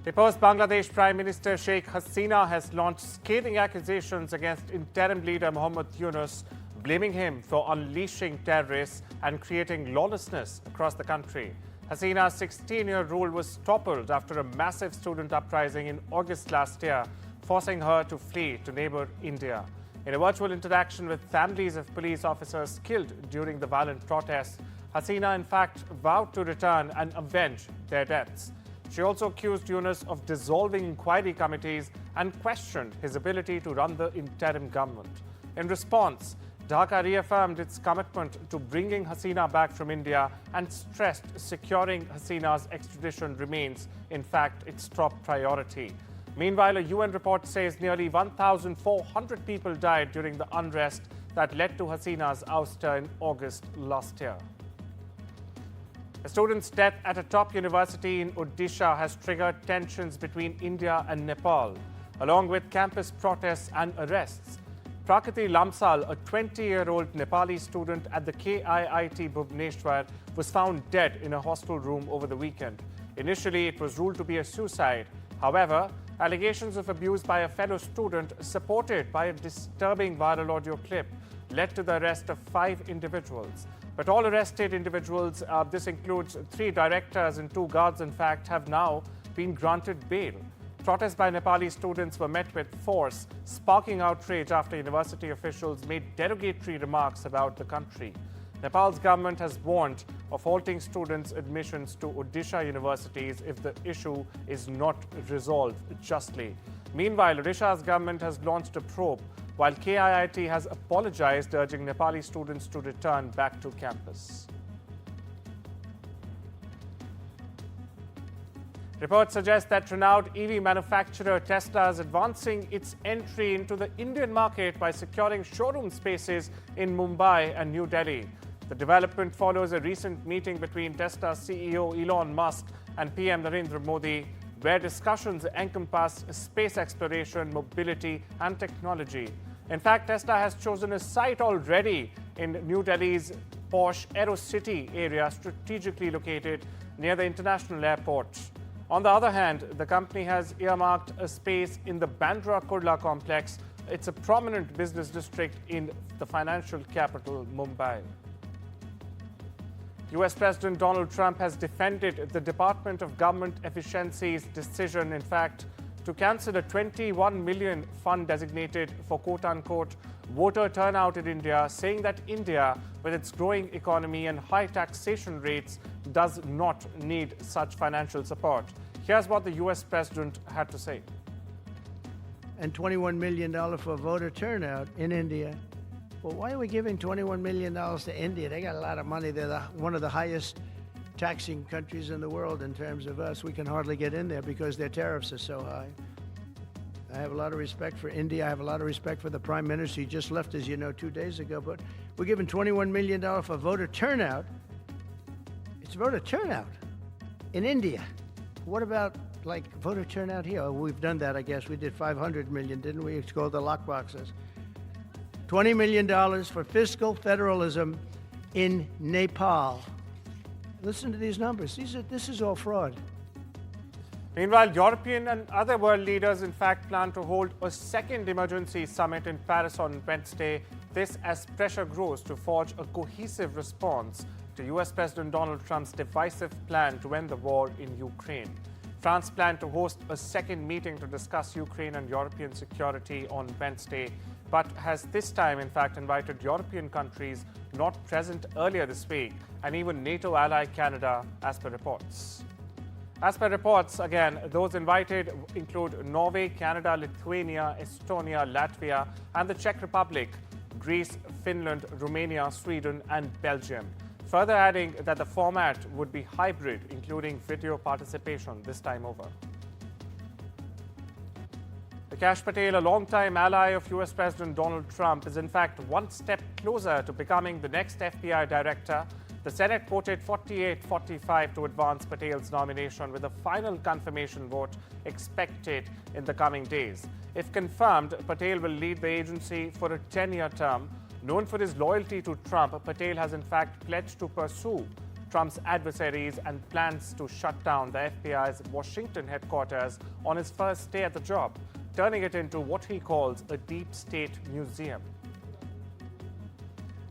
Deposed Bangladesh Prime Minister Sheikh Hasina has launched scathing accusations against interim leader Muhammad Yunus, blaming him for unleashing terrorists and creating lawlessness across the country. Hasina's 16-year rule was toppled after a massive student uprising in August last year, forcing her to flee to neighbor India. In a virtual interaction with families of police officers killed during the violent protests, Hasina in fact vowed to return and avenge their deaths. She also accused Yunus of dissolving inquiry committees and questioned his ability to run the interim government. In response, Dhaka reaffirmed its commitment to bringing Hasina back from India and stressed securing Hasina's extradition remains, in fact, its top priority. Meanwhile, a UN report says nearly 1,400 people died during the unrest that led to Hasina's ouster in August last year. A student's death at a top university in Odisha has triggered tensions between India and Nepal, along with campus protests and arrests. Prakriti Lamsal, a 20-year-old Nepali student at the KIIT Bhubaneswar, was found dead in a hostel room over the weekend. Initially, it was ruled to be a suicide. However, allegations of abuse by a fellow student, supported by a disturbing viral audio clip, led to the arrest of 5 individuals. But all arrested individuals, this includes 3 directors and 2 guards, in fact, have now been granted bail. Protests by Nepali students were met with force, sparking outrage after university officials made derogatory remarks about the country. Nepal's government has warned of halting students' admissions to Odisha universities if the issue is not resolved justly. Meanwhile, Odisha's government has launched a probe, while KIIT has apologized, urging Nepali students to return back to campus. Reports suggest that renowned EV manufacturer Tesla is advancing its entry into the Indian market by securing showroom spaces in Mumbai and New Delhi. The development follows a recent meeting between Tesla's CEO Elon Musk and PM Narendra Modi, where discussions encompass space exploration, mobility and technology. In fact, Tesla has chosen a site already in New Delhi's posh Aero City area, strategically located near the international airport. On the other hand, the company has earmarked a space in the Bandra Kurla complex. It's a prominent business district in the financial capital, Mumbai. US President Donald Trump has defended the Department of Government Efficiency's decision, in fact, to cancel a $21 million fund designated for quote-unquote voter turnout in India, saying that India, with its growing economy and high taxation rates, does not need such financial support. Here's what the US president had to say. And $21 million for voter turnout in India. Well, why are we giving $21 million to India? They got a lot of money. They're one of the highest taxing countries in the world in terms of us. We can hardly get in there because their tariffs are so high. I have a lot of respect for India. I have a lot of respect for the Prime Minister. He just left, as you know, 2 days ago. But we're giving $21 million for voter turnout. It's voter turnout in India. What about, like, voter turnout here? Oh, we've done that, I guess. We did 500 million, didn't we? It's called the lock boxes. $20 million for fiscal federalism in Nepal. Listen to these numbers. This is all fraud. Meanwhile, European and other world leaders, in fact, plan to hold a second emergency summit in Paris on Wednesday. This as pressure grows to forge a cohesive response to US President Donald Trump's divisive plan to end the war in Ukraine. France planned to host a second meeting to discuss Ukraine and European security on Wednesday, but has this time, in fact, invited European countries not present earlier this week, and even NATO ally Canada, as per reports. As per reports, again, those invited include Norway, Canada, Lithuania, Estonia, Latvia, and the Czech Republic, Greece, Finland, Romania, Sweden, and Belgium. Further adding that the format would be hybrid, including video participation this time over. Prakash Patel, a longtime ally of US President Donald Trump, is in fact one step closer to becoming the next FBI director. The Senate voted 48-45 to advance Patel's nomination, with a final confirmation vote expected in the coming days. If confirmed, Patel will lead the agency for a 10-year term. Known for his loyalty to Trump, Patel has in fact pledged to pursue Trump's adversaries and plans to shut down the FBI's Washington headquarters on his first day at the job, turning it into what he calls a deep state museum.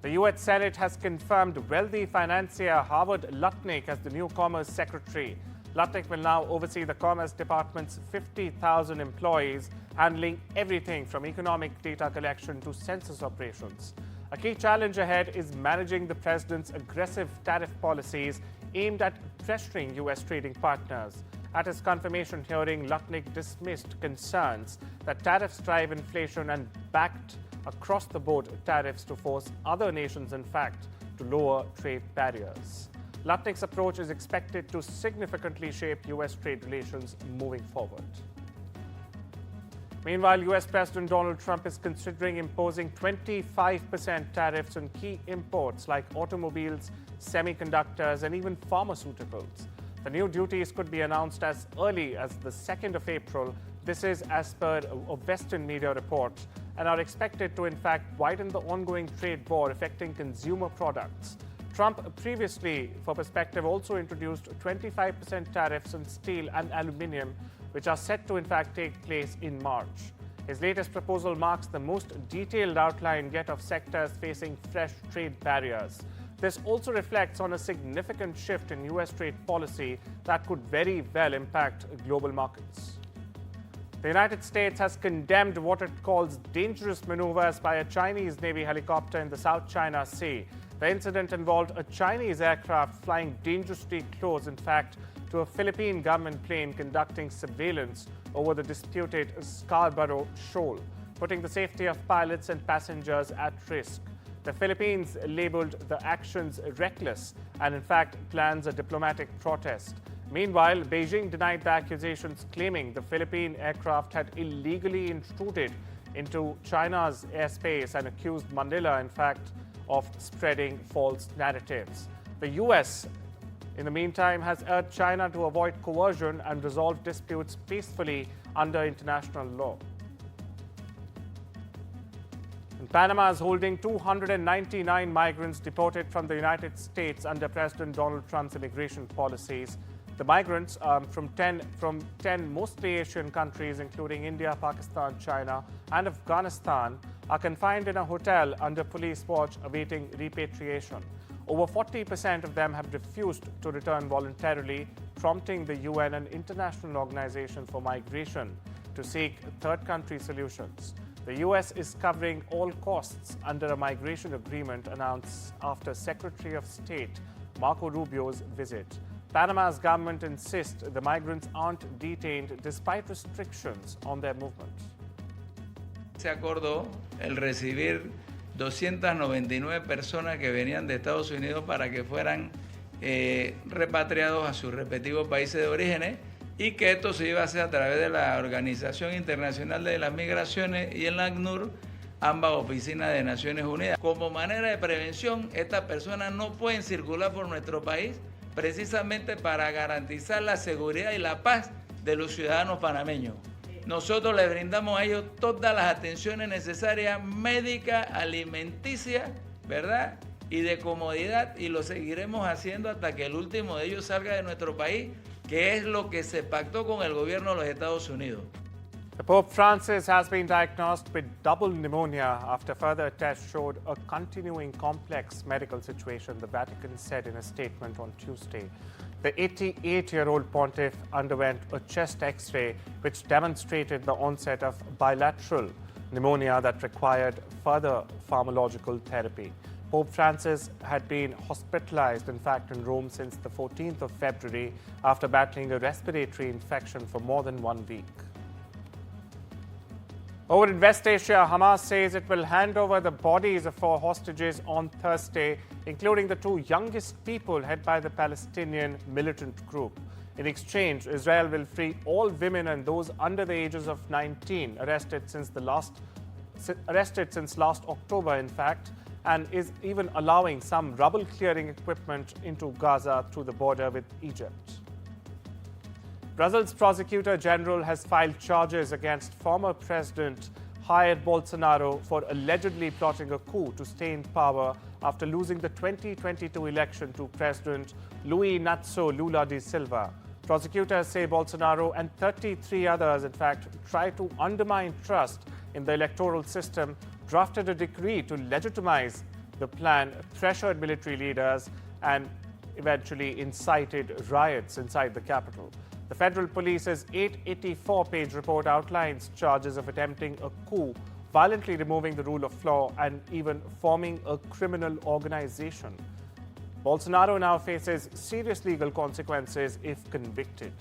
The U.S. Senate has confirmed wealthy financier Howard Lutnick as the new Commerce Secretary. Lutnick will now oversee the Commerce Department's 50,000 employees, handling everything from economic data collection to census operations. A key challenge ahead is managing the president's aggressive tariff policies aimed at pressuring U.S. trading partners. At his confirmation hearing, Lutnick dismissed concerns that tariffs drive inflation and backed across-the-board tariffs to force other nations, in fact, to lower trade barriers. Lutnick's approach is expected to significantly shape U.S. trade relations moving forward. Meanwhile, U.S. President Donald Trump is considering imposing 25% tariffs on key imports like automobiles, semiconductors, and even pharmaceuticals. The new duties could be announced as early as the 2nd of April. This is as per a Western media report, and are expected to, in fact, widen the ongoing trade war affecting consumer products. Trump previously, for perspective, also introduced 25% tariffs on steel and aluminium, which are set to, in fact, take place in March. His latest proposal marks the most detailed outline yet of sectors facing fresh trade barriers. This also reflects on a significant shift in U.S. trade policy that could very well impact global markets. The United States has condemned what it calls dangerous maneuvers by a Chinese Navy helicopter in the South China Sea. The incident involved a Chinese aircraft flying dangerously close, in fact, to a Philippine government plane conducting surveillance over the disputed Scarborough Shoal, putting the safety of pilots and passengers at risk. The Philippines labeled the actions reckless and, in fact, plans a diplomatic protest. Meanwhile, Beijing denied the accusations, claiming the Philippine aircraft had illegally intruded into China's airspace and accused Manila, in fact, of spreading false narratives. The U.S., in the meantime, has urged China to avoid coercion and resolve disputes peacefully under international law. And Panama is holding 299 migrants deported from the United States under President Donald Trump's immigration policies. The migrants from 10 mostly Asian countries, including India, Pakistan, China, and Afghanistan, are confined in a hotel under police watch awaiting repatriation. Over 40% of them have refused to return voluntarily, prompting the UN and International Organization for Migration to seek third country solutions. The U.S. is covering all costs under a migration agreement announced after Secretary of State Marco Rubio's visit. Panama's government insists the migrants aren't detained despite restrictions on their movement. Se acordó el recibir 299 personas que venían de Estados Unidos para que fueran repatriados a sus respectivos países de orígenes, y que esto se iba a hacer a través de la Organización Internacional de las Migraciones y el ACNUR, ambas oficinas de Naciones Unidas. Como manera de prevención, estas personas no pueden circular por nuestro país, precisamente para garantizar la seguridad y la paz de los ciudadanos panameños. Nosotros les brindamos a ellos todas las atenciones necesarias, médicas, alimenticias, ¿verdad?, y de comodidad, y lo seguiremos haciendo hasta que el último de ellos salga de nuestro país, que es lo que se pactó con el gobierno de los Estados Unidos. The Pope Francis has been diagnosed with double pneumonia after further tests showed a continuing complex medical situation, the Vatican said in a statement on Tuesday. The 88-year-old pontiff underwent a chest X-ray which demonstrated the onset of bilateral pneumonia that required further pharmacological therapy. Pope Francis had been hospitalized, in fact, in Rome since the 14th of February after battling a respiratory infection for more than 1 week. Over in West Asia, Hamas says it will hand over the bodies of 4 hostages on Thursday, including the 2 youngest people held by the Palestinian militant group. In exchange, Israel will free all women and those under the ages of 19 arrested since last October, in fact, and is even allowing some rubble clearing equipment into Gaza through the border with Egypt. Brazil's prosecutor general has filed charges against former President hired Bolsonaro for allegedly plotting a coup to stay in power after losing the 2022 election to President Luiz Inácio Lula da Silva. Prosecutors say Bolsonaro and 33 others, in fact, tried to undermine trust in the electoral system, drafted a decree to legitimize the plan, pressured military leaders, and eventually incited riots inside the capital. The federal police's 884-page report outlines charges of attempting a coup, violently removing the rule of law, and even forming a criminal organization. Bolsonaro now faces serious legal consequences if convicted.